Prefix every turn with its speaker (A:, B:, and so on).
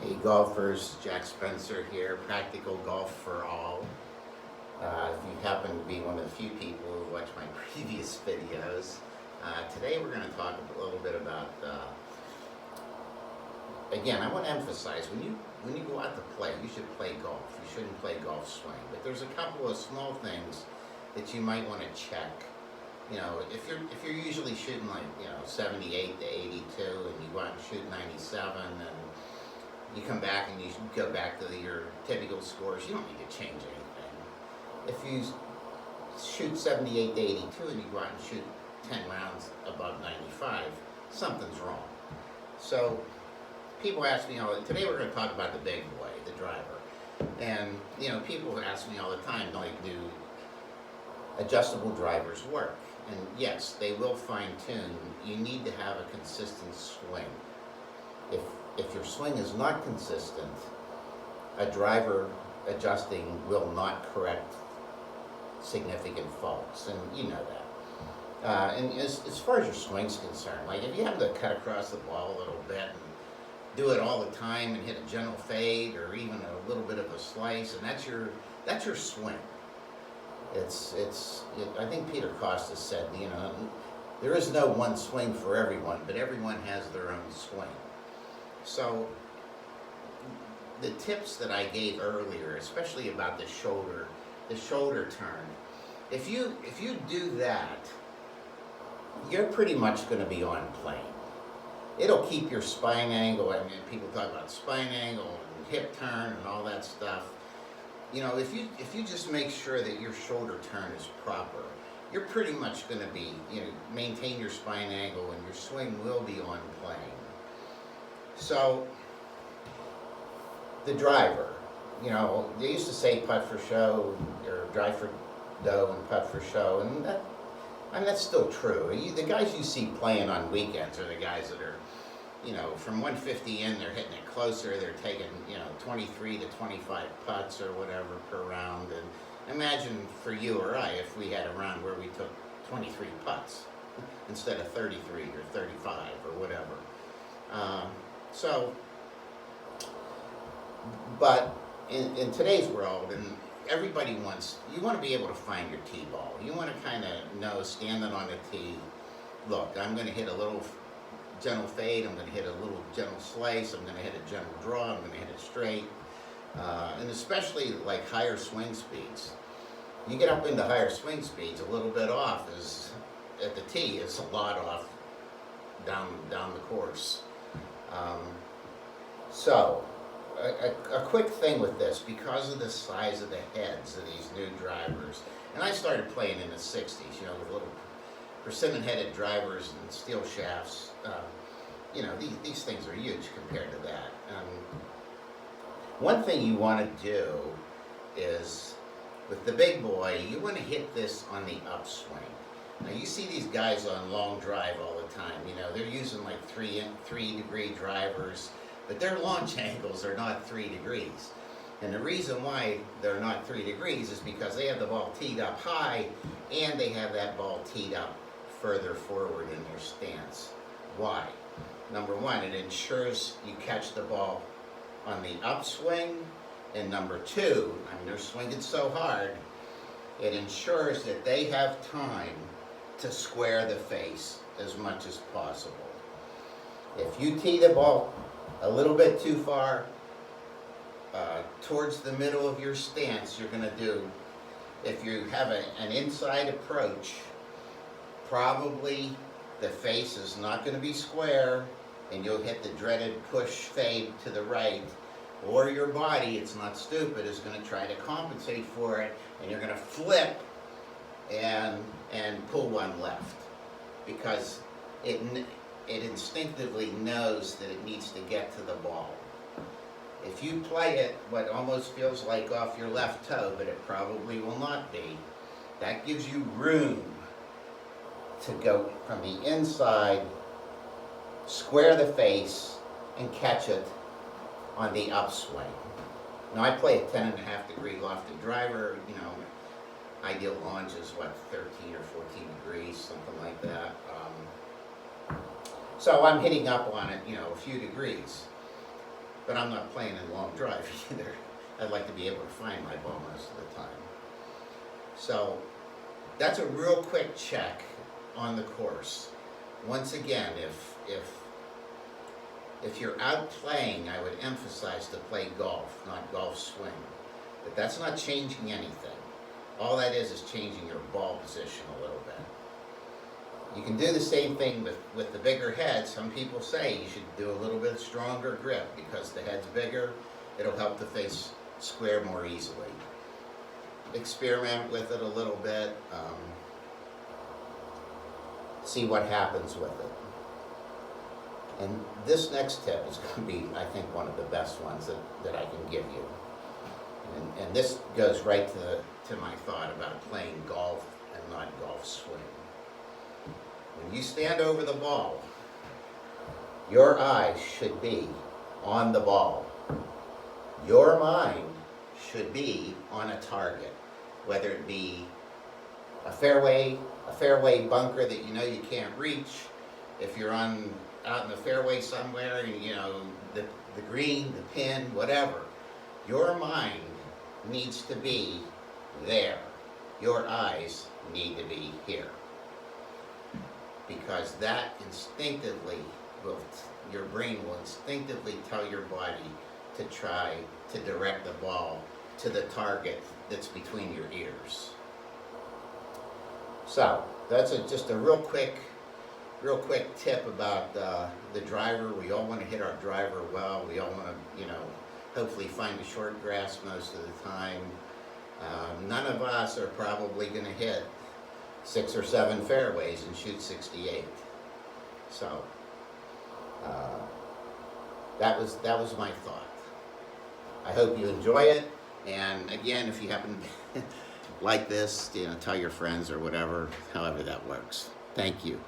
A: Hey golfers, Jack Spencer here, Practical Golf for All. If you happen to be one of the few people who watch my previous videos, today we're going to talk a little bit about, again, I want to emphasize, when you go out to play, you should play golf. You shouldn't play golf swing. But there's a couple of small things that you might want to check. You know, if you're usually shooting like, 78 to 82 and you go out and shoot 97 and you come back and you go back to your typical scores, you don't need to change anything. If you shoot 78 to 82 and you go out and shoot 10 rounds above 95, something's wrong. So people ask me today we're going to talk about the big boy, the driver. And, people ask me all the time, like, do adjustable drivers work? And yes, they will fine tune. You need to have a consistent swing. If your swing is not consistent, a driver adjusting will not correct significant faults, and you know that. And as far as your swing's concerned, like if you have to cut across the ball a little bit and do it all the time and hit a gentle fade or even a little bit of a slice, and that's your swing. I think Peter Kostis said, there is no one swing for everyone, but everyone has their own swing. So the tips that I gave earlier, especially about the shoulder turn, if you do that, you're pretty much going to be on plane. It'll keep your spine angle. I mean, people talk about spine angle and hip turn and all that stuff. If you just make sure that your shoulder turn is proper, you're pretty much going to be, maintain your spine angle and your swing will be on plane. So, the driver, they used to say putt for show, or drive for dough and putt for show, and that's still true. The guys you see playing on weekends are the guys that are, from 150 in, they're hitting it closer, they're taking, 23 to 25 putts or whatever per round, and imagine for you or I if we had a round where we took 23 putts instead of 33 or 35 or whatever. But in today's world, and everybody you want to be able to find your tee ball. You want to kind of know, standing on the tee, look, I'm going to hit a little gentle fade, I'm going to hit a little gentle slice, I'm going to hit a gentle draw, I'm going to hit it straight. And especially like higher swing speeds. You get up into higher swing speeds, a little bit off at the tee is a lot off down the course. So, a quick thing with this, because of the size of the heads of these new drivers, and I started playing in the 60s, with little persimmon-headed drivers and steel shafts. These things are huge compared to that. One thing you want to do is, with the big boy, you want to hit this on the upswing. Now you see these guys on long drive all the time. They're using like 3-degree drivers, but their launch angles are not 3 degrees. And the reason why they're not 3 degrees is because they have the ball teed up high, and they have that ball teed up further forward in their stance. Why? Number one, it ensures you catch the ball on the upswing, and number two, they're swinging so hard, it ensures that they have time to square the face as much as possible. If you tee the ball a little bit too far towards the middle of your stance, you're going to do, if you have an inside approach, probably the face is not going to be square, and you'll hit the dreaded push fade to the right, or your body, it's not stupid, is going to try to compensate for it, and you're going to flip and pull one left, because it instinctively knows that it needs to get to the ball. If you play it what almost feels like off your left toe, but it probably will not be, that gives you room to go from the inside, square the face, and catch it on the upswing. Now I play a 10.5-degree lofted driver, ideal launch is 13 or 14 degrees, something like that. So I'm hitting up on it, a few degrees. but I'm not playing in long drive either. I'd like to be able to find my ball most of the time. So that's a real quick check on the course. Once again, if you're out playing, I would emphasize to play golf, not golf swing. But that's not changing anything. All that is changing your ball position a little bit. You can do the same thing with the bigger head. Some people say you should do a little bit stronger grip because the head's bigger. It'll help the face square more easily. Experiment with it a little bit. See what happens with it. And this next tip is going to be, I think, one of the best ones that I can give you. And this goes right to my thought about playing golf and not golf swing. When you stand over the ball, your eyes should be on the ball. Your mind should be on a target, whether it be a fairway bunker that you know you can't reach. If you're out in the fairway somewhere, and you know the green, the pin, whatever, your mind needs to be there. Your eyes need to be here, because that instinctively your brain will instinctively tell your body to try to direct the ball to the target that's between your ears. So that's just a real quick tip about the driver. We all want to hit our driver well. We all want to, hopefully find a short grass most of the time. None of us are probably going to hit 6 or 7 fairways and shoot 68. So that was my thought. I hope you enjoy it. And again, if you happen to like this, tell your friends or whatever, however that works. Thank you.